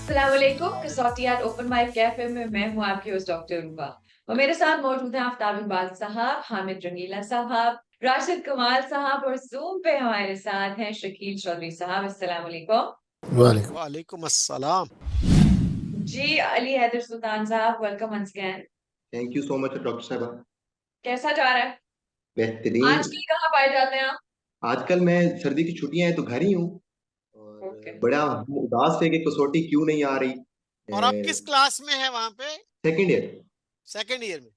अस्सलाम वालेकुम। कसौटियात open mic cafe में मैं हूँ आपकी होस्ट डॉक्टर रूबा और मेरे साथ मौजूद हैं आफ्ताब इकबाल साहब, हामिद रंगीला साहब, राशिद कमाल साहब और जूम पे हमारे साथ हैं शकील चौधरी साहब। अस्सलाम वालेकुम। वालेकुम। वालेकुम अस्सलाम। जी, Ali Haidar Sultan sahab, welcome once again. Thank you so much doctor sahiba. कैसा जा रहा है? बेहतरीन। आजकल कहाँ पाए जाते हैं आप? आजकल मैं सर्दी की छुट्टियां हैं तो घर ही हूँ ओके। और बड़ा उदास है कि कसौटी क्यों नहीं आ रही। और आप किस क्लास में हैं वहां पे? Second year. सेकेंड ईयर में।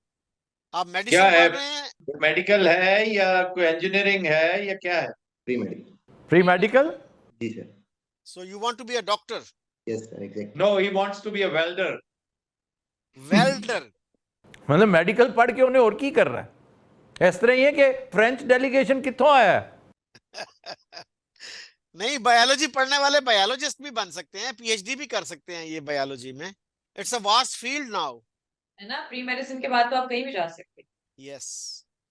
आप क्या मेडिसिन है? पढ़ रहे हैं? मेडिकल है या कोई इंजीनियरिंग है या क्या है? Pre medical. Pre medical. जी sir. So you want to be a doctor? Yes sir, exactly. No, he wants to be a welder. Welder. मतलब मेडिकल पढ़ के उन्हें और की कर रहा है। इस तरह ही है कि फ्रेंच डेलीगेशन कितों आया है। नहीं, बायोलॉजी पढ़ने वाले बायोलॉजिस्ट भी बन सकते हैं, पीएचडी भी कर सकते हैं ये बायोलॉजी में। It's a vast field now. है ना, प्री मेडिसिन के बाद तो आप कहीं भी जा सकते हैं। यस।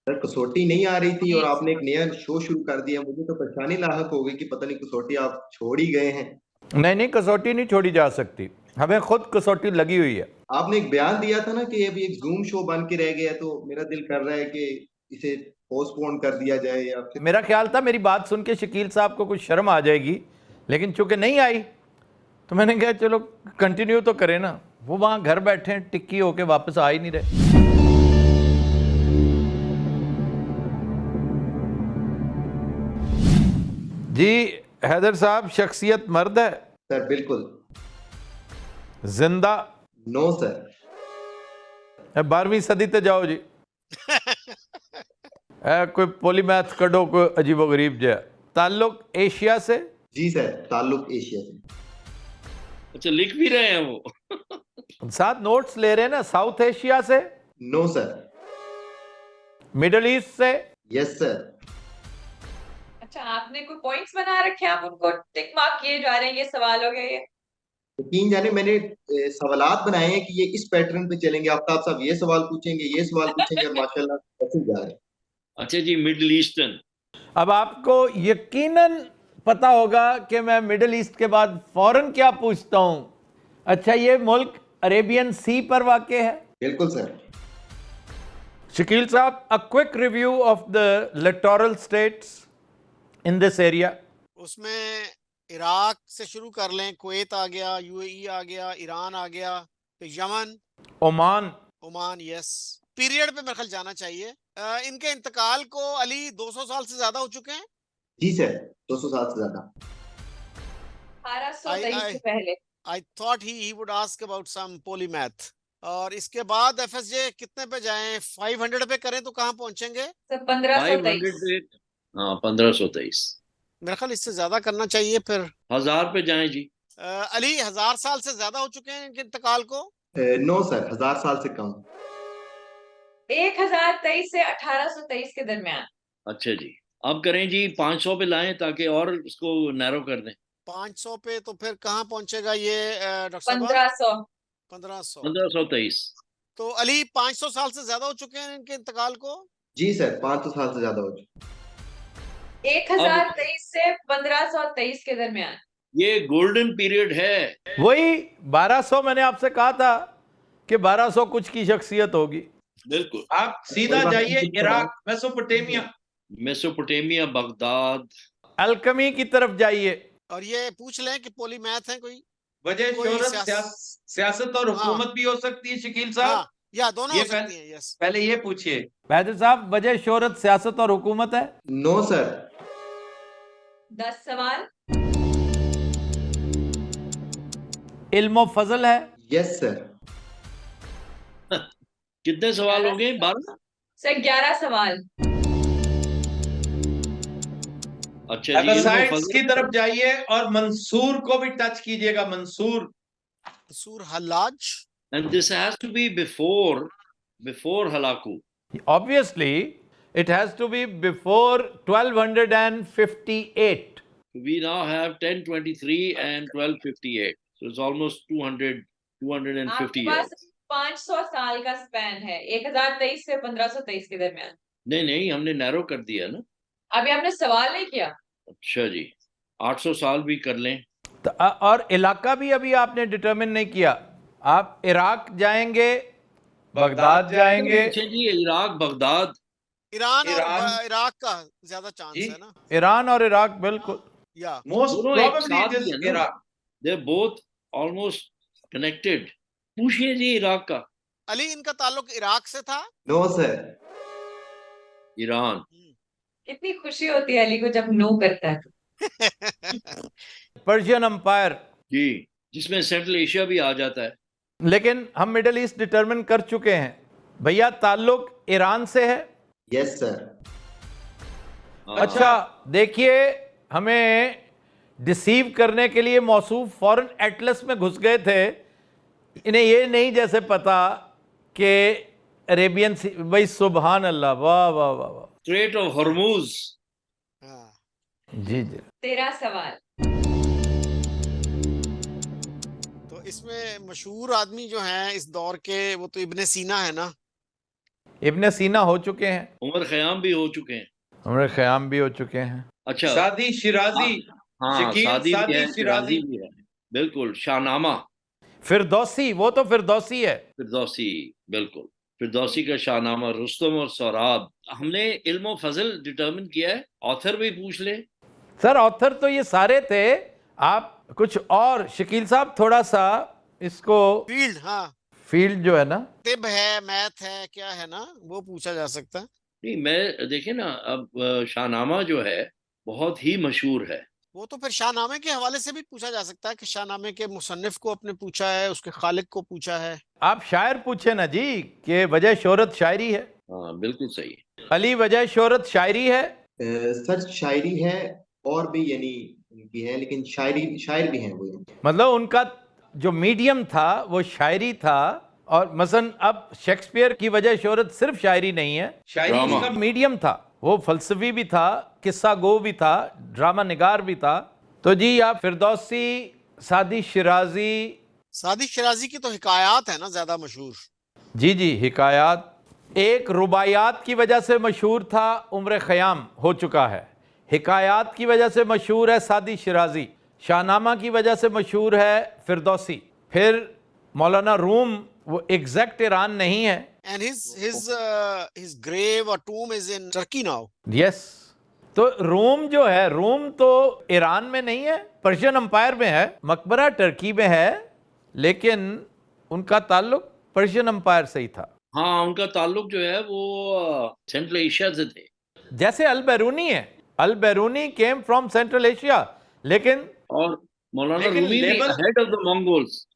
सर कसौटी नहीं आ रही थी और जी। आपने एक नया शो शुरू कर दिया, मुझे तो परेशानी लाहक हो गई कि पता नहीं कसौटी आप छोड़ ही गए हैं। नहीं नहीं, कसौटी नहीं छोड़ी जा सकती, हमें खुद कसौटी लगी हुई है। आपने एक बयान दिया था ना कि अभी एक जूम शो बन के रह गया, तो मेरा दिल कर रहा है कि इसे पोस्टपोन कर दिया जाए या फिर। मेरा ख्याल था मेरी बात सुन के शकील साहब को कुछ शर्म आ जाएगी, लेकिन चूंकि नहीं आई तो मैंने कहा चलो कंटिन्यू तो करें ना। वो वहाँ घर बैठे हैं, टिक्की होके वापस आ ही नहीं रहे। जी हैदर साहब, शख्सियत मर्द है? सर बिल्कुल। जिंदा? No sir. 12वीं सदी ते जाओ जी। कोई पॉलीमैथ कढ़ो, कोई अजीबो गरीब जहा। ताल्लुक एशिया से? जी सर, ताल्लुक एशिया से। अच्छा, लिख भी रहे हैं वो? साथ नोट्स ले रहे हैं ना। साउथ एशिया से? No sir. मिडल ईस्ट से? Yes sir. अच्छा, आपने कोई पॉइंट्स बना रखे हैं, आप उनको टिक मार्क किए जा रहे हैं, ये सवाल हो गए ये? यकीन जाने मैंने सवालात बनाए हैं कि ये इस पैटर्न पे चलेंगे, आफ्ताब साहब ये सवाल पूछेंगे, ये सवाल पूछेंगे और माशाल्लाह कैसे जा रहे हैं। अच्छा जी, मिडिल ईस्टर्न। अब आपको यकीनन पता होगा कि मैं मिडल ईस्ट के बाद फौरन क्या पूछता हूं। अच्छा, ये मुल्क अरेबियन सी पर वाक़ है? बिल्कुल सर। शकील साहब, a quick review of the littoral states in this area. उसमें इराक से शुरू कर लें, कुवैत आ गया, यूएई आ गया, ईरान आ गया, फिर Yemen, Oman. Oman. Yes. Period पे मेरे ख्याल जाना चाहिए। इनके इंतकाल को अली 200 साल से ज्यादा हो चुके हैं। जी सर, 200 साल से ज्यादा। 1823 से पहले। I thought he would ask about some polymath. और इसके बाद एफएसजे कितने पे जाएं? 500 पे करें तो कहाँ पहुंचेंगे? सर 1523। 500 पे। हाँ, 1523। मेरे ख्याल इससे ज्यादा करना चाहिए फिर। 1000 पे जाएं जी। अली, 1000 साल से ज्यादा हो चुके हैं इनके इंतकाल को? नो सर, 1000 साल से कम। 1023 से 1823 के दरमियान। अच्छा जी, अब करें जी 500 पे लाएं ताकि और उसको नैरो कर दें। 500 पे तो फिर कहाँ पहुंचेगा ये डॉक्टर साहब? 1500। 1500। 1523। तो अली, 500 साल से ज्यादा हो चुके हैं इनके इंतकाल को? जी सर, 500 साल से ज्यादा हो चुके। 1023 से 1523 के दरमियान। ये गोल्डन पीरियड है। वही 1200 मैंने आपसे कहा था कि 1200 कुछ की शख्सियत होगी। बिल्कुल। आप सीधा जाइए Iraq, Mesopotamia. Mesopotamia, Baghdad. Alchemy की तरफ जाइए। और ये पूछ लें कि पॉलीमैथ है कोई? वजह कोई शोहरत, सियासत और हुकूमत भी हो सकती है शकील साहब। हाँ, या दोनों ये हो सकती हैं। यस। पहले ये पूछिए। हैदर साहब, वजह शोहरत सियासत और हुकूमत है? No sir. 10 सवाल। इल्म फजल है? Yes sir. कितने सवाल हो गए? 12? सर 11 सवाल। अच्छा जी, अगर साइंस की तरफ जाइए और मंसूर को भी टच कीजिएगा। मंसूर। सूर Hallaj. And this has to be before Hulagu. Obviously, it has to be before 1258. We now have 1023 and 1258. So it's almost 250 आपके पास years. 500 साल का स्पैन है, 1023 से 1523 के दरमियान। नहीं, हमने नैरो कर दिया ना। अभी आपने सवाल नहीं किया। अच्छा जी, 800 साल भी कर लें। और इलाका भी अभी आपने डिटरमिन नहीं किया, आप इराक जाएंगे, बगदाद जाएंगे, अच्छा जी, इराक, बगदाद, ईरान और ईरान। इराक का ज्यादा चांस जी। है ना। ईरान और इराक, बिल्कुल। या मोस्ट दोनों एक प्रोबेबली साथ इट ही है इज ना, Iraq. They both almost connected. पूछिए जी इराक का। अली, इनका ताल्लुक इराक से था। No sir. ईरान। कितनी खुशी होती है अली को जब नो करता है। पर्शियन अम्पायर, जी, जिसमें सेंट्रल एशिया भी आ जाता है। लेकिन हम मिडिल ईस्ट डिटरमिन कर चुके हैं। भैया ताल्लुक ईरान से है। Yes sir. हाँ। अच्छा देखिए, हमें डिसीव करने के लिए मौसूफ फॉरेन एटलस में घुस गए थे। इन्हें ये नहीं जैसे पता कि अरेबियन सी, भाई सुबहान अल्लाह, वाह वाह वाह वाह। Straight of Hormuz. हाँ। जी जी। तेरा सवाल। तो इसमें मशहूर आदमी जो हैं इस दौर के, वो तो इब्ने सीना है ना। इब्ने सीना हो चुके हैं, उमर खयाम भी हो चुके हैं। उमर ख़याम भी हो चुके हैं। अच्छा, सादी शिराजी। हाँ, शकील सादी भी सादी है, शिराजी। शिराजी भी है, बिल्कुल। शाहनामा, फिरदौसी, वो तो फिरदौसी है। फिरदौसी, बिल्कुल। फिरदौसी का शाहनामा, रुस्तम और सौराब। हमने इल्म फजल डिटरमिन किया है, ऑथर भी पूछ ले। सर ऑथर तो ये सारे थे, आप कुछ और शकील साहब थोड़ा सा इसको, फील्ड, हाँ। फील्ड जो है ना, तिब है, मैथ है, क्या है ना, वो पूछा जा सकता है। नहीं, मैं देखिए ना, अब शाहनामा जो है बहुत ही मशहूर है। वो तो फिर शाहनामे के हवाले से भी पूछा जा सकता है कि शाहनामे के मुसन्निफ को अपने पूछा है, उसके खालिक को पूछा है। आप शायर पूछे ना जी कि वजह शोहरत शायरी है। हाँ, बिल्कुल सही। अली, वजह शोहरत शायरी है। सर शायरी है और भी यानी उनकी है, लेकिन शायर भी हैं वो। मतलब उनका जो मीडियम था वो शायरी था। और मसलन अब शेक्सपियर की वजह शोहरत सिर्फ शायरी नहीं है, शायरी ड्रामा। उसका मीडियम था, वो फलसफी भी था, किस्सा गो भी था, ड्रामा निगार भी था। तो जी आप फिरदौसी, सादी शिराजी। सादी शिराजी की तो हिकायात है ना ज्यादा मशहूर। जी जी, हिकायात। एक रुबायात की वजह से मशहूर था, उम्र ख़याम हो चुका है। हिकायात की वजह से मशहूर है सादी शिराजी। शाहनामा की वजह से मशहूर है फिरदौसी। फिर मौलाना रूम, वो एग्जैक्ट ईरान नहीं है। And his grave or tomb is in Turkey now. Yes, तो रोम जो है, रोम तो ईरान में नहीं है, पर्शियन अम्पायर में है। मकबरा टर्की में है, लेकिन उनका ताल्लुक पर्शियन अम्पायर से ही था। हाँ, उनका ताल्लुक जो है वो सेंट्रल एशिया से थे। जैसे अल बैरूनी है, अल बैरूनी केम फ्रॉम सेंट्रल एशिया, लेकिन और मौलाना लेकिन रूमी भी label- head of the Mongols.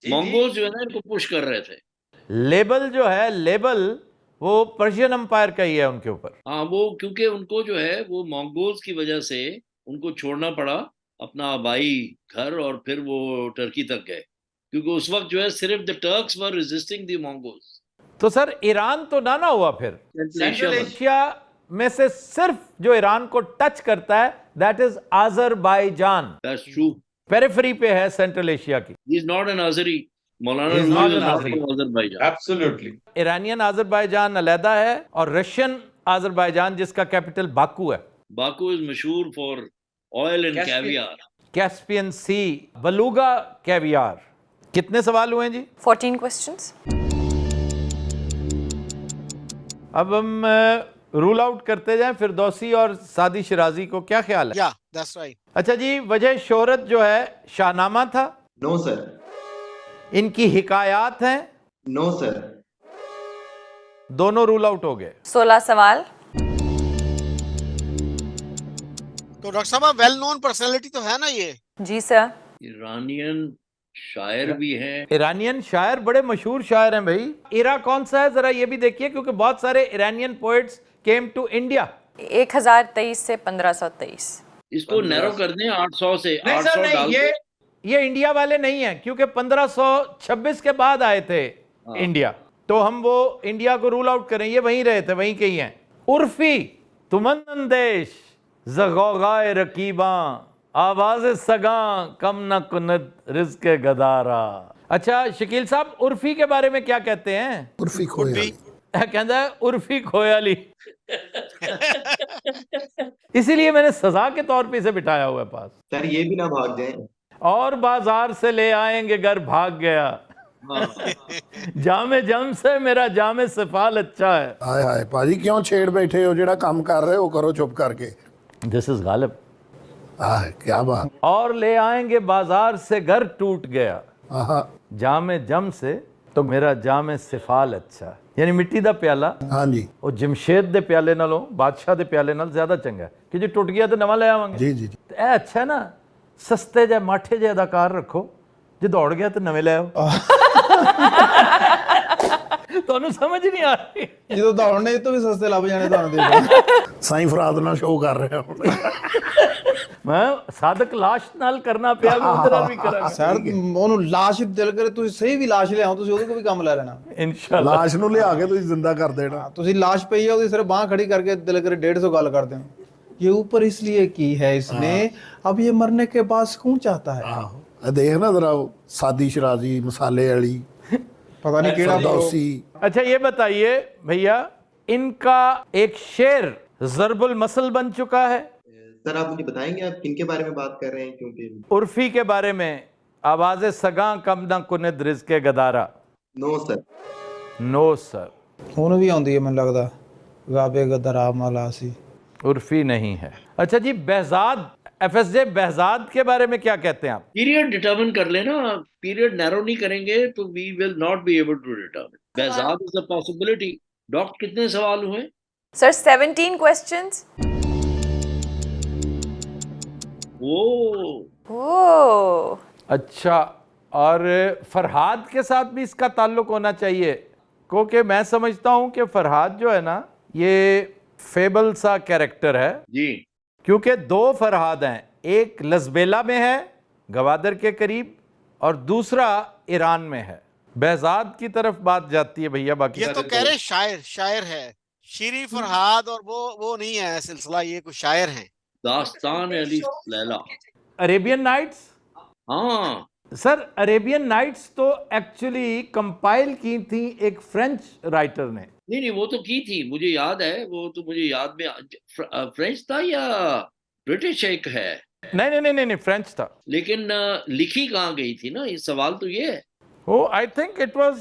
जी, मंगोल्स जो है ना, इनको पुश कर रहे थे। लेबल जो है, लेबल वो पर्शियन अम्पायर का ही है उनके ऊपर। हाँ, वो क्योंकि उनको जो है वो मंगोल्स की वजह से उनको छोड़ना पड़ा अपना आबाई घर, और फिर वो टर्की तक गए, क्योंकि उस वक्त जो है सिर्फ the Turks were resisting the Mongols. तो सर ईरान तो ना हुआ फिर। सेंट्रल एशिया एशिया में से सिर्फ जो ईरान को टच करता है that is Azerbaijan. That's true. Periphery पे है सेंट्रल एशिया की। He is not an Azeri. मौलाना He is Rumi not was an not Azeri. from Azerbaijan. Absolutely. Iranian Azerbaijan अलहदा है, और रशियन आजरबाईजान जिसका कैपिटल बाकू है। बाकू इज मशहूर for oil and Caspian. Caviar. Caspian sea, beluga caviar. कितने सवाल हुए हैं जी? 14 questions. अब हम रूल आउट करते जाएं फिरदौसी और सादी शिराजी को, क्या ख्याल है? या दैट्स राइट। अच्छा जी, वजह शोहरत जो है शाहनामा था। No sir. इनकी हिकायात हैं। No sir. दोनों रूल आउट हो गए। 16 सवाल. तो डॉक्टर साहब वेल नोन पर्सनालिटी तो है ना ये। जी सर. ईरानियन शायर भी है। ईरानियन शायर बड़े मशहूर शायर हैं भाई। इरा कौन सा है जरा ये भी देखिए, क्योंकि बहुत सारे Iranian poets came to India. 1023 से 1523. इसको नैरो कर दें 800 से। नहीं 800 सर, नहीं, डाल ये ये इंडिया वाले नहीं हैं, क्योंकि 1526 के बाद आए थे इंडिया। तो हम वो इंडिया को रूल आउट करें, ये वहीं रहे थे, वहीं के ही हैं। उर्फी तुमंदेश ज़गौगाए रकीबा, आवाज सगा कम न कुनत रिज़्क़ गदारा। अच्छा शकील साहब, उर्फी के बारे में क्या कहते हैं? उर्फी खोया। कहता है उर्फी खोयाली। इसीलिए मैंने सजा के तौर पे इसे बिठाया हुआ है पास। सर ये भी ना भाग जाए। और बाजार से ले आएंगे घर भाग गया, हाँ जामे जम से मेरा जामे सफाल अच्छा है। हाय हाय भाजी क्यों छेड़ बैठे हो, जेड़ा काम कर रहे हो करो चुप करके। This is Ghalib. हाय क्या बात। और ले आएंगे बाजार से घर टूट गया, हाँ जामे जम से तो मेरा जामे सिफाल अच्छा। यानी मिट्टी दा प्याला हाँ जी ਉਹ ਜਮਸ਼ੇਦ ਦੇ ਪਿਆਲੇ ਨਾਲੋਂ ਬਾਦਸ਼ਾਹ ਦੇ ਪਿਆਲੇ ਨਾਲ ਜ਼ਿਆਦਾ ਚੰਗਾ ਹੈ ਕਿ ਜੇ ਟੁੱਟ ਗਿਆ ਤਾਂ ਨਵਾਂ ਲੈ ਆਵਾਂਗੇ। ਜੀ ਜੀ ਜੀ। ਤੇ ਇਹ ਅੱਛਾ ਹੈ ਨਾ, ਸਸਤੇ ਜਿਹੇ ਮਾਠੇ ਜਿਹੇ ਅਦਾਕਾਰ ਰੱਖੋ, ਜੇ ਦੌੜ ਗਿਆ ਤਾਂ ਨਵੇਂ ਲੈ ਆਓ। ਤੁਹਾਨੂੰ ਸਮਝ ਨਹੀਂ ਆ ਰਹੀ? ਜਦੋਂ ਦੌੜਨੇ ਤੋਂ ਵੀ ਸਸਤੇ ਲੱਭ ਜਾਣੇ ਤੁਹਾਨੂੰ ਦੇਖੋ। ਸਾਈਂ ਫਰਾਦ ਨਾਲ ਸ਼ੋਅ ਕਰ ਰਿਹਾ ਹੁਣ। ਮੈਂ ਸਾਦਕ ਲਾਸ਼ ਨਾਲ ਕਰਨਾ ਪਿਆ ਵੀ ਉਹਦੇ ਨਾਲ ਵੀ ਕਰਾਂਗਾ ਸਰ ਉਹਨੂੰ ਲਾਸ਼ ਦਿਲ ਕਰੇ ਤੁਸੀਂ ਸਹੀ ਵੀ ਲਾਸ਼ ਲਿਆਓ, ਤੁਸੀਂ ਉਹਦੇ ਕੋਲ ਵੀ ਕੰਮ ਲੈ ਲੈਣਾ। ਇਨਸ਼ਾਅੱਲਾ। ਲਾਸ਼ ਨੂੰ ਲਿਆ ਕੇ ਤੁਸੀਂ ਜ਼ਿੰਦਾ ਕਰ ਦੇਣਾ। ਤੁਸੀਂ ਲਾਸ਼ ਪਈ ਹੈ ਉਹਦੀ ਸਿਰ ਬਾਹ ਖੜੀ ਕਰਕੇ ਦਿਲ करे 150 ਗੱਲ ਕਰਦੇ ਹੋ। ये ऊपर इसलिए की है इसने, अब ये मरने के बाद सुकून चाहता है। ਆਹੋ ਦੇਖ ਨਾ ਜ਼ਰਾ ਸਾਦੀ ਸ਼ਰਾਜ਼ੀ ਮਸਾਲੇ ਵਾਲੀ पता नहीं केड़ा फरदौसी। अच्छा ये बताइए भैया, इनका एक शेर ज़रबुल मसल बन चुका है। सर आप मुझे बताएंगे आप किनके बारे में बात कर रहे हैं, क्योंकि उर्फी के बारे में, आवाज़ सगा कम न कुनिद रिज़्क़े गदारा। No sir. नो सर, ਹੁਣ ਵੀ ਆਉਂਦੀ ਹੈ ਮੈਨੂੰ ਲੱਗਦਾ, ਗਾਬੇ ਗਦਰਾ ਮਲਾਸੀ। उर्फी नहीं है। अच्छा जी, behzad, FSJ behzad के बारे में क्या कहते हैं आप? पीरियड डिटर्मिन कर लेना, पीरियड नैरो नहीं करेंगे तो we will not be able to determine. Behzad is a possibility. Doctor कितने सवाल हुए? Sir, 17 questions. Oh. अच्छा, और फरहाद के साथ भी इसका ताल्लुक होना चाहिए, क्योंकि मैं समझता हूँ कि फरहाद जो है ना, ये फेबल सा कैरेक्टर है जी। क्योंकि दो फरहाद हैं, एक लजबेला में है गवादर के करीब और दूसरा ईरान में है। behzad की तरफ बात जाती है भैया। बाकी ये तो कह रहे शायर है, शीरी फरहाद, और वो नहीं है सिलसिला, ये कुछ शायर हैं। दास्तान अली लैला। Arabian Nights. हाँ सर, अरेबियन नाइट्स तो एक्चुअली कंपाइल की थी एक फ्रेंच राइटर ने। नहीं वो तो की थी, मुझे याद है, वो तो मुझे याद में फ्रेंच था या ब्रिटिश एक है। नहीं, फ्रेंच था। लेकिन लिखी कहाँ गई थी ना, ये सवाल तो ये है। Oh I think it was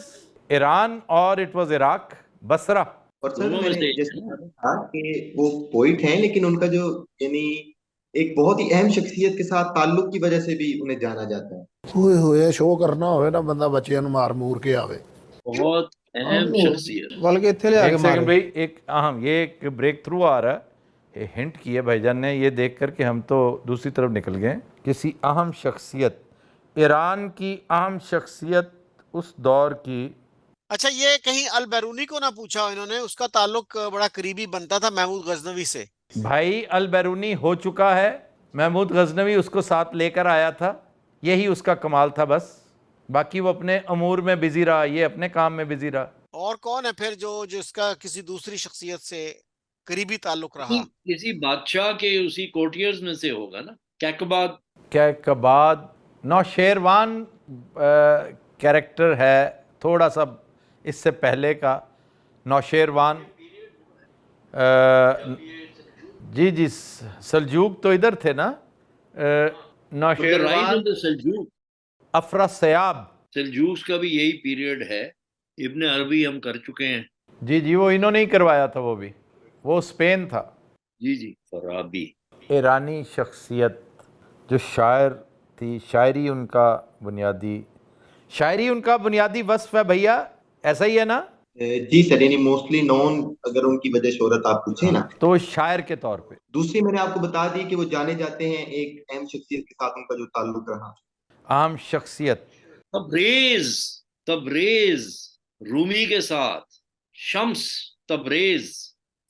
Iran और इट वाज इराक, बसरा। और सर दोनों में मैंने से जैसे कहा कि वो पोइट हैं, लेकिन उनका जो यानी एक बहुत ही अहम शख्सियत के साथ ताल्लुक की वजह से भी उन्हें जाना जाता है। ਹੋਏ ਹੋਏ ਸ਼ੋਅ ਕਰਨਾ ਹੋਵੇ ਨਾ, ਬੰਦਾ ਬੱਚਿਆਂ ਨੂੰ ਮਾਰ ਮੂਰ ਕੇ ਆਵੇ। बहुत अहम शख्सियत। बल्कि ਇੱਥੇ लिया एक के सेकंड मारे। भाई, एक अहम ये एक ब्रेक थ्रू आ रहा है, ये हिंट किया भाईजान ने, ये देख कर के हम तो दूसरी तरफ निकल गए। किसी अहम शख्सियत, ईरान की अहम शख्सियत उस दौर की। अच्छा, ये कहीं अल बैरूनी को ना पूछा हो इन्होंने, उसका ताल्लुक बड़ा करीबी बनता था महमूद गजनवी से। भाई अल बैरूनी हो चुका है, महमूद गजनवी उसको साथ लेकर आया था, यही उसका कमाल था बस। बाकी वो अपने अमूर में बिजी रहा, ये अपने काम में बिजी रहा। और कौन है फिर जो जिसका किसी दूसरी शख्सियत से करीबी ताल्लुक रहा? किसी बादशाह के उसी कोर्टियर्स में से होगा ना। कैकबाद, नौशेरवान कैरेक्टर है, थोड़ा सा इससे पहले का नौशेरवान। जी सल्जूक तो इधर थे ना, नौशेरवान, सल्जूक, अफरासयाब। सल्जूक का भी यही पीरियड है। इब्न अरबी हम कर चुके हैं। जी वो इन्होंने ही करवाया था, वो स्पेन था। जी फराबी। ईरानी शख्सियत जो शायर थी, शायरी उनका बुनियादी वस्फ है भैया, ऐसा ही है ना? जी सर, यानी मोस्टली नॉन, अगर उनकी वजह शोहरत आप पूछे ना, तो शायर के तौर पे। दूसरी मैंने आपको बता दी कि वो जाने जाते हैं एक अहम शख्सियत के साथ उनका जो ताल्लुक रहा। आम शख्सियत तबरेज रूमी के साथ। Shams Tabrez.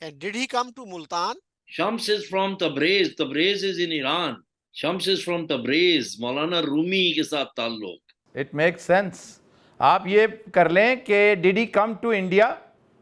And did he come to Multan? Shams is from Tabriz. Tabriz is in Iran. Shams is from Tabriz. मौलाना रूमी के साथ ताल्लुक। It make sense. आप ये कर लें कि did he come to India,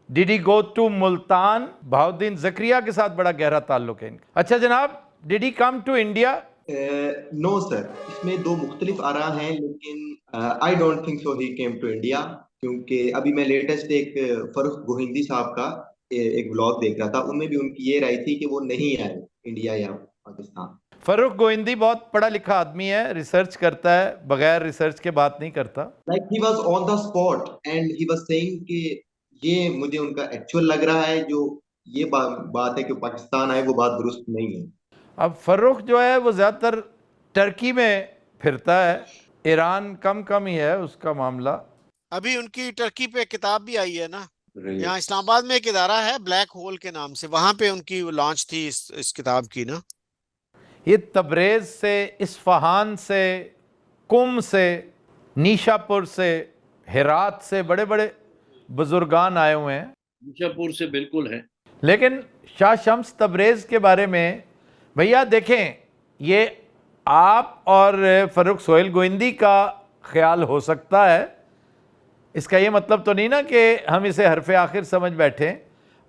did he go to Multan. Bahauddin Zakariya के साथ बड़ा गहरा ताल्लुक है इनका। अच्छा जनाब, did he come to India? No sir, इसमें दो मुख्तलिफ आरा हैं, लेकिन I don't think so he came to India, क्योंकि अभी मैं लेटेस्ट एक फरुख गोहिंदी साहब का एक ब्लॉग देख रहा था, उनमें भी उनकी ये राय थी कि वो नहीं आए इंडिया या पाकिस्तान। फर्रुख गोविंदी बहुत पढ़ा लिखा आदमी है, रिसर्च करता है, बगैर रिसर्च के बात नहीं करता। Like he was on the spot and he was saying कि ये मुझे उनका एक्चुअल लग रहा है, जो ये बात है कि पाकिस्तान आए वो बात दुरुस्त नहीं है। अब फर्रुख जो है वो ज़्यादातर टर्की में फिरता है, ईरान कम कम ही है उसका मामला। अभी उनकी टर्की पे किताब भी आई है ना, यहाँ इस्लामाबाद में एक इदारा है ब्लैक होल के नाम से, वहां पे उनकी लॉन्च थी इस किताब की ना। ये तबरेज से, इस्फहान से, कुम से, नीशापुर से, हेरात से बड़े बड़े बुजुर्गान आए हुए हैं। निशापुर से बिल्कुल है। लेकिन शाह शम्स तबरेज के बारे में भैया देखें, ये आप और फर्रुख सोहेल गोविंदी का ख्याल हो सकता है, इसका ये मतलब तो नहीं ना कि हम इसे हरफ आखिर समझ बैठें।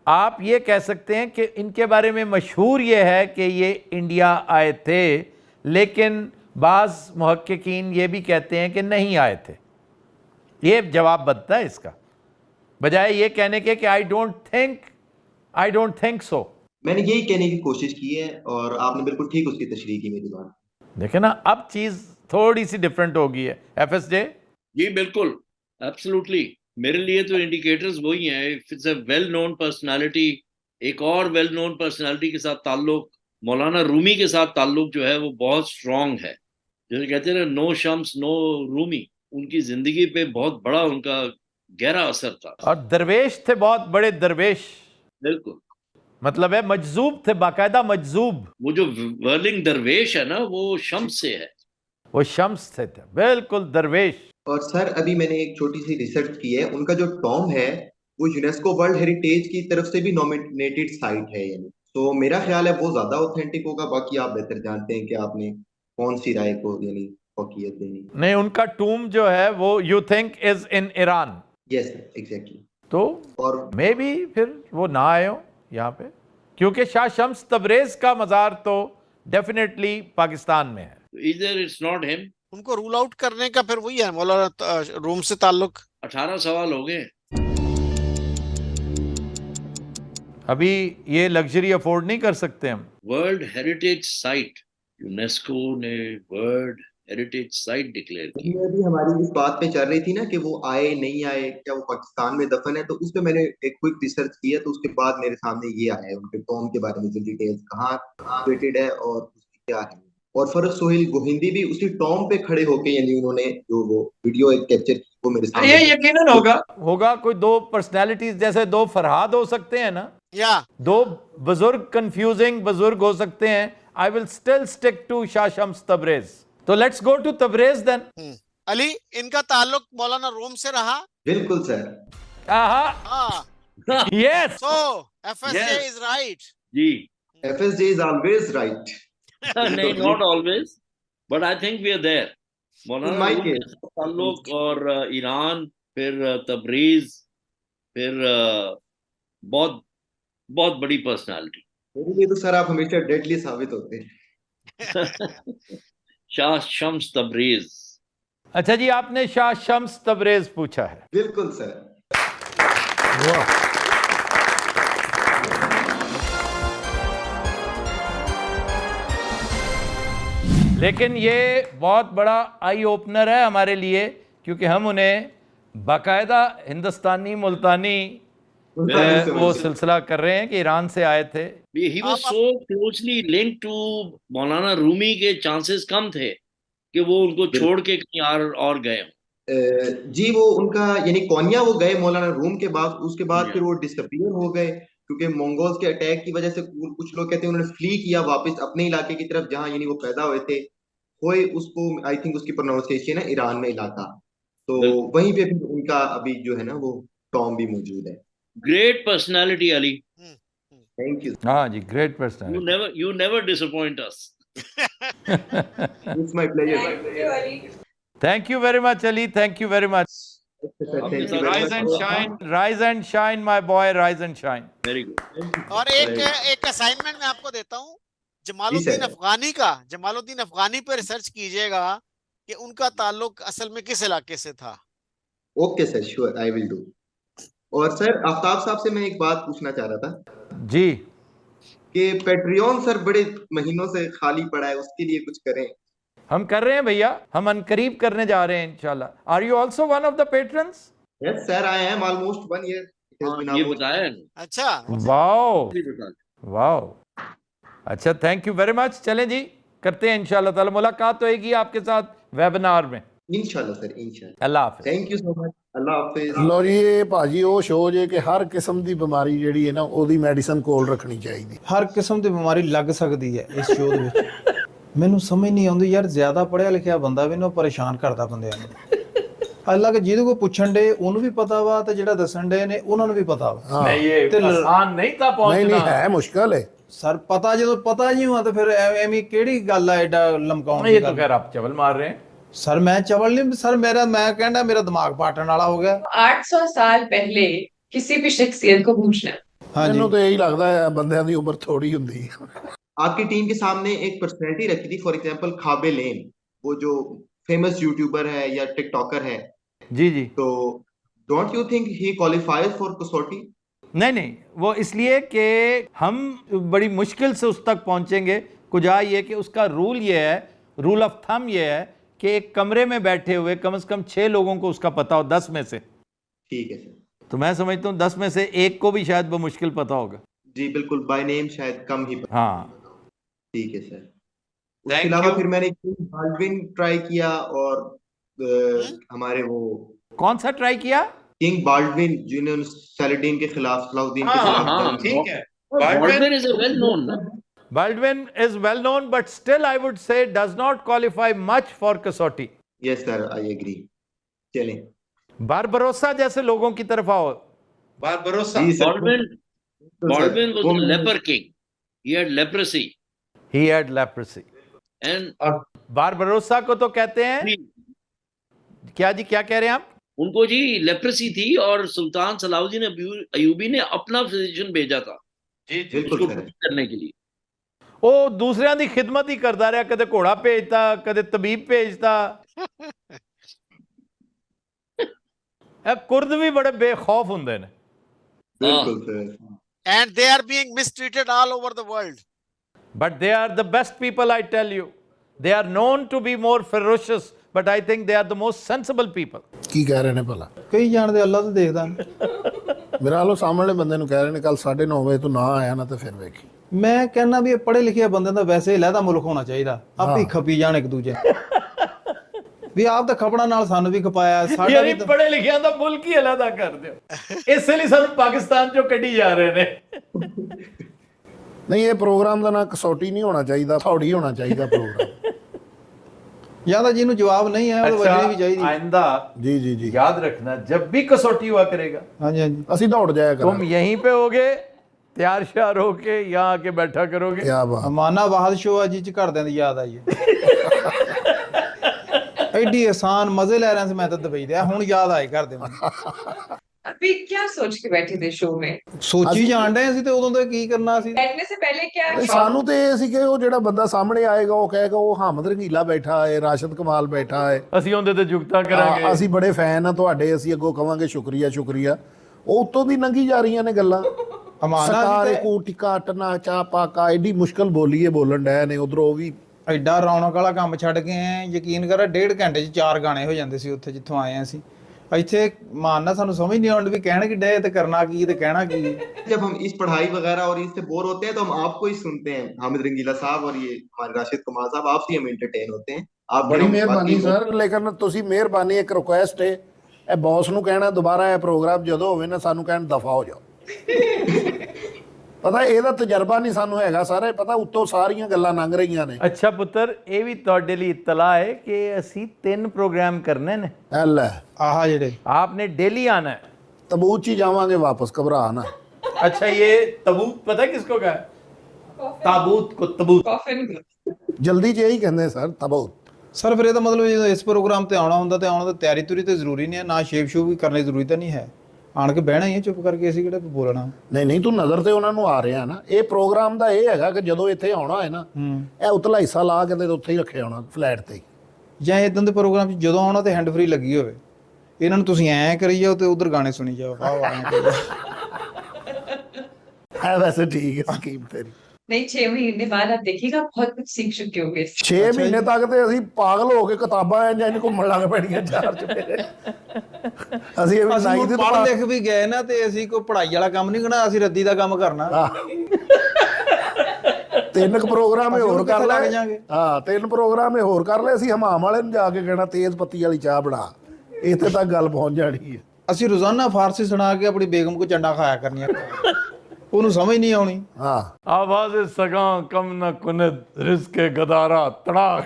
आप ये कह सकते हैं कि इनके बारे में मशहूर ये है कि ये इंडिया आए थे, लेकिन बाज़ मुहक्किकीन ये भी कहते हैं कि नहीं आए थे। ये जवाब बनता है इसका, बजाय ये कहने के कि आई डोंट थिंक सो। मैंने यही कहने की कोशिश की है और आपने बिल्कुल ठीक उसकी तशरीह की मेरी बात। देखे ना, अब चीज़ थोड़ी सी डिफरेंट हो गई है। FSJ जी बिल्कुल, एब्सोल्युटली। मेरे लिए तो इंडिकेटर्स वही हैं। If it's a well known personality, एक और वेल नोन पर्सनालिटी के साथ ताल्लुक, मौलाना रूमी के साथ ताल्लुक जो है वो बहुत स्ट्रांग है। जैसे कहते हैं ना, नो शम्स नो रूमी, उनकी जिंदगी पे बहुत बड़ा उनका गहरा असर था। और दरवेश थे, बहुत बड़े दरवेश, बिल्कुल, मतलब है मजजूब थे, बाकायदा मजजूब। वो जो वर्लिंग दरवेश है ना, वो शम्स से है। वो शम्स थे बिल्कुल दरवेश। और सर अभी मैंने एक छोटी सी रिसर्च की है, उनका जो टॉम है वो यूनेस्को वर्ल्ड हेरिटेज की तरफ से भी नॉमिनेटेड साइट है, यानी तो मेरा ख्याल है वो ज्यादा ऑथेंटिक होगा। बाकी आप बेहतर जानते हैं कि आपने कौन सी राय को यानी फौकियत देनी। नहीं, उनका टूम जो है वो you think is in Iran. Yes exactly. तो और मे बी फिर वो ना आए हो यहाँ पे, क्योंकि शाह शम्स तबरेज का मज़ार तो डेफिनेटली पाकिस्तान में है। इधर इट्स नॉट हिम। उनको रूल आउट करने का फिर वही है मौलाना रूम से ताल्लुक। 18 सवाल हो गए। अभी ये लग्जरी अफोर्ड नहीं कर सकते हम। वर्ल्ड हेरिटेज साइट, यूनेस्को ने वर्ल्ड हेरिटेज साइट डिक्लेयर की। अभी हमारी इस बात पे चल रही थी ना कि वो आए नहीं आए, क्या वो पाकिस्तान में दफन है, तो उस पे मैंने एक क्विक रिसर्च की है, तो उसके बाद मेरे सामने ये आया है उनके टॉम के बारे में, जो डिटेल्स कहाँ लोकेटेड है और उसकी क्या है। और फर्रुख सोहेल गोविंदी भी उसी टॉम पे खड़े होके, यानी उन्होंने जो वो वीडियो एक कैप्चर की वो मेरे सामने। ये यकीनन होगा कोई दो पर्सनैलिटीज, जैसे दो फरहाद हो सकते हैं ना, या दो बुजुर्ग कंफ्यूजिंग बुजुर्ग हो सकते हैं। I will still stick to Shah Shams Tabrez. तो let's go to Tabrez then. Ali, इनका ताल्लुक मौलाना रूम से रहा। बिल्कुल sir. Yes, so FSJ Yes. Is right. जी। FSJ is always right. नहीं, not always, but I think we are there. In मौलाना my रूम के case. साथ ताल्लुक और ईरान, फिर तबरीज, फिर बहुत बहुत बड़ी पर्सनालिटी। मेरे लिए तो सर आप हमेशा डेडली साबित होते हैं। शाह शम्स तबरीज। अच्छा जी, आपने शाह शम्स तबरेज पूछा है। बिल्कुल सर। लेकिन ये बहुत बड़ा आई ओपनर है हमारे लिए, क्योंकि हम उन्हें बाकायदा हिंदुस्तानी मुल्तानी वो सिलसिला कर रहे हैं कि ईरान से आए थे। He was so closely linked to मौलाना रूमी के चांसेस कम थे कि वो उनको छोड़ के कहीं और गए हों। जी वो उनका यानी कोनिया वो गए मौलाना रूम के बाद, उसके बाद फिर वो डिसअपीयर हो गए, क्योंकि मंगोल्स के अटैक की वजह से कुछ लोग कहते हैं उन्होंने फ्ली किया वापस अपने इलाके की तरफ जहां यानी वो पैदा हुए थे। कोई उसको आई थिंक उसकी प्रोनाउंसिएशन है ईरान में इलाका, तो वहीं पे फिर उनका अभी जो है ना वो टॉम भी मौजूद है। Great personality Ali. Thank you. हाँ जी, great personality. You never disappoint us. It's my pleasure. Thank you very much Ali, thank you very much. Rise and shine. Rise and shine my boy, rise and shine. Very good. और एक assignment मैं आपको देता हूँ, जमालुद्दीन अफगानी पर research कीजिएगा कि उनका ताल्लुक असल में किस इलाके से था। Okay sir, sure I will do. और सर आफ्ताब साहब से मैं एक बात पूछना चाह रहा था जी, कि पेट्रियन सर बड़े महीनों से खाली पड़ा है, उसके लिए कुछ करें। हम कर रहे हैं भैया, हम अनकरीब करने जा रहे हैं इंशाल्लाह। Are you also one of the patrons? Yes sir, I am almost 1 year. हाँ, ये बताया है ना, अच्छा, वाओ ये बता। वाओ, अच्छा, थैंक यू वेरी मच। चलें जी, करते हैं इंशाल्लाह ताला, मुलाकात होएगी आपके साथ वेबिनार में। इंशाल्लाह सर, इंशाल्लाह। अल्लाह हाफिज। थैंक यू सो मच, अल्लाह हाफिज। ਲੋ ਜੀ, ਇਹ ਭਾਜੀ ਉਹ ਸ਼ੋਅ ਜੇ ਕਿ ਹਰ ਕਿਸਮ ਦੀ ਬਿਮਾਰੀ ਜਿਹੜੀ ਹੈ ਨਾ ਉਹਦੀ ਮੈਡੀਸਨ ਕੋਲ ਰੱਖਣੀ ਚਾਹੀਦੀ। ਹਰ ਕਿਸਮ ਦੀ ਬਿਮਾਰੀ ਲੱਗ ਸਕਦੀ ਹੈ ਇਸ ਸ਼ੋਅ ਦੇ ਵਿੱਚ। ਮੈਨੂੰ ਸਮਝ ਨਹੀਂ ਆਉਂਦੀ ਯਾਰ, ਜ਼ਿਆਦਾ ਪੜ੍ਹਿਆ ਲਿਖਿਆ ਬੰਦਾ ਵੀ ਨਾ ਪਰੇਸ਼ਾਨ ਕਰਦਾ ਬੰਦਿਆਂ ਨੂੰ। ਅੱਲਾ ਕਿ ਜਿਹਦੇ ਕੋ ਪੁੱਛਣ ਦੇ ਉਹਨੂੰ ਵੀ ਪਤਾ ਵਾ ਤੇ ਜਿਹੜਾ ਦੱਸਣ ਦੇ ਨੇ ਉਹਨਾਂ ਨੂੰ ਵੀ ਪਤਾ ਵਾ। नहीं ये ਤੇ आसान नहीं था ਨਹੀਂ पहुंचना। ਨਹੀਂ ਹੈ ਮੁਸ਼ਕਲ ਹੈ। ਸਰ ਪਤਾ ਜਦੋਂ ਪਤਾ ਨਹੀਂ ਹੋਇਆ ਤਾਂ ਫਿਰ ਐਵੇਂ ਕਿਹੜੀ ਗੱਲ ਆ ਐਡਾ ਲਮਕਾਉਣ ये ਦੀ तो ਗੱਲ। खैर आप चवल मार रहे हैं। ਸਰ ਮੈਂ ਚਵਲ ਨਹੀਂ ਸਰ, ਮੈਂ ਕਹਿੰਦਾ ਮੇਰਾ ਦਿਮਾਗ ਪਾਟਣ ਵਾਲਾ ਹੋ ਗਿਆ। 800 साल पहले किसी भी शख्सियत को पूछना, ਹਾਂਜੀ ਮੈਨੂੰ ਤਾਂ ਇਹੀ ਲੱਗਦਾ ਹੈ ਬੰਦਿਆਂ ਦੀ ਉਮਰ ਥੋੜੀ ਹੁੰਦੀ ਹੈ। आपकी टीम के सामने एक पर्सनैलिटी रखी थी, फॉर एग्जांपल खाबे लेन, वो जो फेमस यूट्यूबर है या टिकटॉकर है, जी जी, तो don't you think he qualifies for कसौटी? नहीं नहीं, वो इसलिए कि हम बड़ी मुश्किल से उस तक पहुंचेंगे। कुजा ये कि उसका रूल ये है, रूल ऑफ थम ये है कि एक कमरे में बैठे हुए कम से कम 6 लोगों को उसका पता हो, 10 में से। ठीक है सर। तो मैं समझता हूँ 10 में से एक को भी शायद बमुश्किल पता होगा। जी बिल्कुल, बाय नेम शायद कम ही पता। हाँ, ठीक है सर। उसके Thank अलावा you. फिर मैंने किंग बाल्डविन ट्राई किया, और हमारे वो कौन सा ट्राई किया? किंग बाल्डविन जिन्होंने सलाउद्दीन के खिलाफ हाँ, हाँ, जंग की। ठीक है। Baldwin is a well known ना। Baldwin is well known, but still I would say does not qualify much for कसौटी। Yes sir, I agree. चलें। बारबरोसा जैसे लोगों की तरफ आओ। बारबरोसा। जी सर। Baldwin was वो a leper king. He had leprosy. He had leprosy। And Barbarossa को तो कहते हैं, क्या जी, क्या कह रहे हैं आप? उनको जी लेप्रेसी थी और सुल्तान सलाउद्दीन अयूबी ने अपना फिजिशियन भेजा था जी जी। बिल्कुल उसको सर। ठीक करने के लिए। ਉਹ ਦੂਸਰਿਆਂ ਦੀ ਖਿਦਮਤ ਹੀ ਕਰਦਾ ਰਿਹਾ, ਕਦੇ ਘੋੜਾ ਭੇਜਦਾ, ਕਦੇ ਤਬੀਬ ਭੇਜਦਾ। ਇਹ ਕੁਰਦ ਵੀ ਬੜੇ ਬੇਖੌਫ ਹੁੰਦੇ ਨੇ। बिल्कुल sir. and they are being mistreated all over the world. But they are the best people, I tell you. They are known to be more ferocious, but I think they are the most sensible people. ਕੀ ਕਹਿ ਰਹੇ ਨੇ ਭਲਾ? ਕਈ ਜਾਣਦੇ ਅੱਲਾ ਤਾਂ ਦੇਖਦਾ ਨੀ। ਮੇਰਾ ਹਾਲੋ ਸਾਹਮਣੇ ਬੰਦੇ ਨੂੰ ਕਹਿ ਰਹੇ ਨੇ ਕੱਲ 9:30 ਵਜੇ ਤੂੰ ਨਾ ਆਇਆ ਨਾ ਤੇ ਫਿਰ ਵੇਖੀ। ਮੈਂ ਕਹਿੰਦਾ ਵੀ ਇਹ ਪੜ੍ਹੇ ਲਿਖੇ ਬੰਦੇ ਦਾ ਵੈਸੇ ਹੀ ਲਹਿਦਾ ਮੁਲਕ ਹੋਣਾ ਚਾਹੀਦਾ, ਆਪੇ ਹੀ ਖਪੀ ਜਾਣ ਇੱਕ ਦੂਜੇ ਵੀ ਆਪ ਤਾਂ ਖਪੜਾ ਨਾਲ ਸਾਨੂੰ ਵੀ ਖਪਾਇਆ, ਸਾਡਾ ਯਾਨੀ ਵੀ ਤਾਂ- ਪੜ੍ਹੇ ਲਿਖਿਆਂ ਦਾ ਮੁਲਕ ਹੀ ਅਲੱਗਾ ਕਰ ਦਿਓ। ਇਸੇ ਲਈ ਸਾਨੂੰ ਪਾਕਿਸਤਾਨ ਚੋਂ ਕੱਢੀ ਜਾ ਰਹੇ ਨੇ। ਨਹੀਂ, ਇਹ ਪ੍ਰੋਗਰਾਮ ਦਾ ਨਾਂ ਕਸੌਟੀ ਨਹੀਂ ਹੋਣਾ ਚਾਹੀਦਾ, ਥੌੜੀ ਹੋਣਾ ਚਾਹੀਦਾ ਪ੍ਰੋਗਰਾਮ। ਜਾਂ ਤਾਂ ਜਿਹਨੂੰ ਜਵਾਬ ਨਹੀਂ ਹੈ ਉਹ ਵੱਜਣੀ ਵੀ ਚਾਹੀਦੀ। आइंदा ਜੀ ਜੀ ਜੀ, याद रखना, जब भी कसौटी हुआ करेगा ਹਾਂਜੀ ਹਾਂਜੀ, ਅਸੀਂ ਦੌੜ ਜਾਇਆ तुम ਕਰਾਂਗੇ। यहीं पे होगे, तैयार श्यार होके यहाँ आके बैठा करोगे। ਕਿਆ ਬਾਤ। ਅਮਾਨਾਬਾਦ ਸ਼ੋਅ ਆ ਜੀ ਚ ਘਰਦਿਆਂ ਦੀ ਯਾਦ ਆਈ ਹੈ। ਐਡੀ ਆਸਾਨ ਮਜ਼ੇ ਲੈ ਰਹੇ ਸੀ ਮੈਂ ਤਾਂ ਦੁਬਈ ਦੇ, ਹੁਣ ਯਾਦ ਆਏ ਘਰਦੇ ਮੈਨੂੰ। अभी क्या सोच के बैठे थे शो में? ਸੋਚੀ ਜਾਣ ਡਏ ਸੀ ਤੇ ਉਦੋਂ ਤੋਂ ਕੀ ਕਰਨਾ ਸੀ। बैठने से पहले क्या ਨਹੀਂ, ਸਾਨੂੰ ਤੇ ਇਹ ਸੀ ਕਿ ਉਹ ਜਿਹੜਾ ਬੰਦਾ ਸਾਹਮਣੇ ਆਏਗਾ ਉਹ ਕਹੇਗਾ ਉਹ ਹਾਮਦ ਰੰਗੀਲਾ ਬੈਠਾ ਹੈ, ਰਾਸ਼ਦ ਕਮਾਲ ਬੈਠਾ ਹੈ, ਅਸੀਂ ਉਹਦੇ ਤੇ ਜੁਗਤਾਂ ਕਰਾਂਗੇ। ਅਸੀਂ ਬੜੇ ਫੈਨ ਆ ਤੁਹਾਡੇ, ਅਸੀਂ ਅੱਗੋਂ ਕਵਾਂਗੇ ਸ਼ੁਕਰੀਆ ਸ਼ੁਕਰੀਆ। ਉਹ ਉੱਤੋਂ ਦੀ ਲੰਘੀ ਜਾ ਰਹੀਆਂ ਨੇ ਗੱਲਾਂ। ਅਮਾਨਾ ਸਰਕਾਰੇ ਜੀ ਤੇ ਕੋ ਟਿਕਾ ਟਨਾ ਚਾ ਪਾਕਾ, ਐਡੀ ਮੁਸ਼ਕਲ ਬੋਲੀਏ ਬੋਲਣ ਡਏ ਨੇ, ਉਧਰੋਂ ਉਹ ਵੀ। ਐਡਾ ਰੌਣਕ ਵਾਲਾ ਕੰਮ ਛੱਡ ਕੇ ਆਏ, ਯਕੀਨ ਕਰ 1.5 ਘੰਟੇ ਚ 4 ਗਾਣੇ ਹੋ ਜਾਂਦੇ ਸੀ ਉੱਥੇ ਜਿੱਥੋਂ ਆਏ ਅਸੀਂ। ਇੱਥੇ ਮਾਨਨਾ ਸਾਨੂੰ ਸਮਝ ਨਹੀਂ ਆਉਂਦੀ ਵੀ ਕਹਿਣ ਕਿ ਡੇ ਤੇ ਕਰਨਾ ਕੀ ਤੇ ਕਹਿਣਾ ਕੀ। जब हम इस पढ़ाई वगैरह और इससे बोर होते हैं तो हम आपको ही सुनते हैं, हामिद रंगीला साहब और ये हमारे राशिद कमाल साहब, आपसे ही हम एंटरटेन होते हैं। आप ਬੜੀ हम ਮਿਹਰਬਾਨੀ बाकी- ਸਰ, ਲੇਕਿਨ ਤੁਸੀਂ ਮਿਹਰਬਾਨੀ, ਇੱਕ ਰਿਕੁਐਸਟ ਹੈ, ਇਹ ਬੌਸ ਨੂੰ ਕਹਿਣਾ ਦੁਬਾਰਾ ਇਹ ਪ੍ਰੋਗਰਾਮ ਜਦੋਂ ਹੋਵੇ ਨਾ ਸਾਨੂੰ ਕਹਿਣ ਦਫਾ ਹੋ ਜਾਓ। ਪਤਾ ਇਹਦਾ ਤਜਰਬਾ ਨਹੀਂ ਸਾਨੂੰ ਹੈਗਾ ਸਾਰਾ, ਪਤਾ ਉੱਤੋਂ ਸਾਰੀਆਂ ਗੱਲਾਂ ਲੰਘ ਰਹੀਆਂ ਨੇ। ਅੱਛਾ ਪੁੱਤਰ, ਇਹ ਵੀ ਤੁਹਾਡੇ ਲਈ ਇਤਲਾ ਹੈ ਕਿ ਅਸੀਂ 3 ਪ੍ਰੋਗਰਾਮ ਕਰਨੇ ਨੇ। ਐ ਲੈ, ਆਹ ਜਿਹੜੇ आपने डेली आना है। ਤਬੂਤ 'ਚ ਹੀ ਜਾਵਾਂਗੇ ਵਾਪਸ, ਘਬਰਾ ਨਾ। अच्छा, ये तबूत पता है किसको कहा है? ताबूत को तबूत। कॉफिन ਜਲਦੀ 'ਚ ਇਹੀ ਕਹਿੰਦੇ ਸਰ, ਤਬੂਤ। ਸਰ ਫਿਰ ਇਹਦਾ ਮਤਲਬ ਜਦੋਂ ਇਸ ਪ੍ਰੋਗਰਾਮ ਤੇ ਆਉਣਾ ਹੁੰਦਾ ਤੇ ਆਉਣਾ ਤਾਂ ਤਿਆਰੀ ਤੁਰੀ ਤੇ ਜ਼ਰੂਰੀ ਨਹੀਂ ਹੈ, ਨਾ ਸ਼ੇਪ ਸ਼ੂ ਵੀ ਕਰਨੀ ਜ਼ਰੂਰੀ ਤਾਂ ਨਹੀਂ ਹੈ। ਆਣ ਕੇ ਬਹਿਣਾ ਹੀ ਹੈ ਚੁੱਪ ਕਰਕੇ, ਅਸੀਂ ਕਿਹੜਾ ਬੋਲਣਾ। ਨਹੀਂ ਨਹੀਂ, ਤੂੰ ਨਜ਼ਰ ਤੇ ਉਹਨਾਂ ਨੂੰ ਆ ਰਿਹਾ ਨਾ। ਇਹ ਪ੍ਰੋਗਰਾਮ ਦਾ ਇਹ ਹੈਗਾ ਕਿ ਜਦੋਂ ਇੱਥੇ ਆਉਣਾ ਹੈ ਨਾ, ਇਹ ਉਤਲਾ ਹਿੱਸਾ ਲਾ ਕੇ ਤੇ ਉੱਥੇ ਹੀ ਰੱਖਿਆ ਹੋਣਾ, ਫਲੈਟ ਤੇ ਹੀ। ਜਾਂ ਇਦਾਂ ਦੇ ਪ੍ਰੋਗਰਾਮ 'ਚ ਜਦੋਂ ਆਉਣਾ ਤੇ ਹੈਂਡ ਫ੍ਰੀ ਲੱਗੀ ਹੋਵੇ, ਇਹਨਾਂ ਨੂੰ ਤੁਸੀਂ ਐਂ ਕਰੀ ਜਾਓ ਤੇ ਉਧਰ ਗਾਣੇ ਸੁਣੀ ਜਾਓ। ਵਾਹ ਵਾਹ, ਹੈ ਵੈਸੇ ਠੀਕ ਹੈ ਸਕੀਮ ਤੇਰੀ। नहीं 6 महीने बाद आप देखिएगा बहुत कुछ सीख चुके होंगे 6 ਮਹੀਨੇ ਤੱਕ ਤੇ ਅਸੀਂ ਪਾਗਲ ਹੋ ਕੇ ਕਿਤਾਬਾਂ ਇੰਜ ਘੁੰਮਣ ਲੱਗ ਪੈਣੀਆਂ ਚਾਰ ਚੁਫੇਰੇ। ਅਸੀਂ ਇਹ ਅਸੀਂ ਨਾਈ ਹੁਣ ਦੇ ਪੜ੍ਹ ਲਿਖ ਵੀ ਗਏ ਨਾ ਤੇ ਅਸੀਂ ਕੋਈ ਪੜ੍ਹਾਈ ਵਾਲਾ ਕੰਮ ਨਹੀਂ ਕਰਨਾ, ਅਸੀਂ ਰੱਦੀ ਦਾ ਕੰਮ ਕਰਨਾ। 3 ਪ੍ਰੋਗਰਾਮ ਅਸੀਂ ਹੋਰ ਹੁਣ ਕਰ ਕਿੱਥੇ ਲੱਗ ਲੈ। ਜਾਾਂਗੇ? ਹਾਂ 3 ਪ੍ਰੋਗਰਾਮ ਹੋਰ ਕਰ ਲੈ, ਅਸੀਂ ਹਮਾਮ ਵਾਲੇ ਨੂੰ ਜਾ ਕੇ ਕਹਿਣਾ ਤੇਜ਼ ਪੱਤੀ ਵਾਲੀ ਚਾਹ ਬਣਾ, ਇੱਥੇ ਤੱਕ ਗੱਲ ਪਹੁੰਚ ਜਾਣੀ ਹੈ। ਅਸੀਂ ਰੋਜ਼ਾਨਾ ਫਾਰਸੀ ਸੁਣਾ ਕੇ ਆਪਣੀ ਬੇਗਮ ਕੋ ਚੰਡਾ ਖਾਇਆ ਕਰਨੀਆਂ, ਉਹਨੂੰ ਸਮਝ ਨਹੀਂ ਆਉਣੀ। ਹਾਂ आवाज सगा कम न कुनद रिस्क गदारा तड़ाक।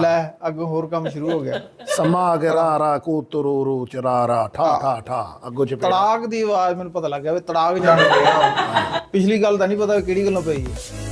ਲੈ ਅੱਗੋਂ ਹੋਰ ਕੰਮ ਸ਼ੁਰੂ ਹੋ ਗਿਆ। ਸਮਾ ਕੇ ਰਾ ਰਾ ਕੂਤਰੂ ਰੂ ਚਰਾਰਾ ਠਾ ਠਾ ਠਾ ਅੱਗੋਂ ਚ ਤੜਾਕ ਦੀ ਆਵਾਜ਼ ਮੈਨੂੰ ਪਤਾ ਲੱਗ ਗਿਆ ਵੀ ਤੜਾਕ ਜਾਣ ਪਿਆ। ਪਿਛਲੀ ਗੱਲ ਤਾਂ ਨਹੀਂ ਪਤਾ ਕਿਹੜੀ ਗੱਲੋਂ ਪਈ ਹੈ।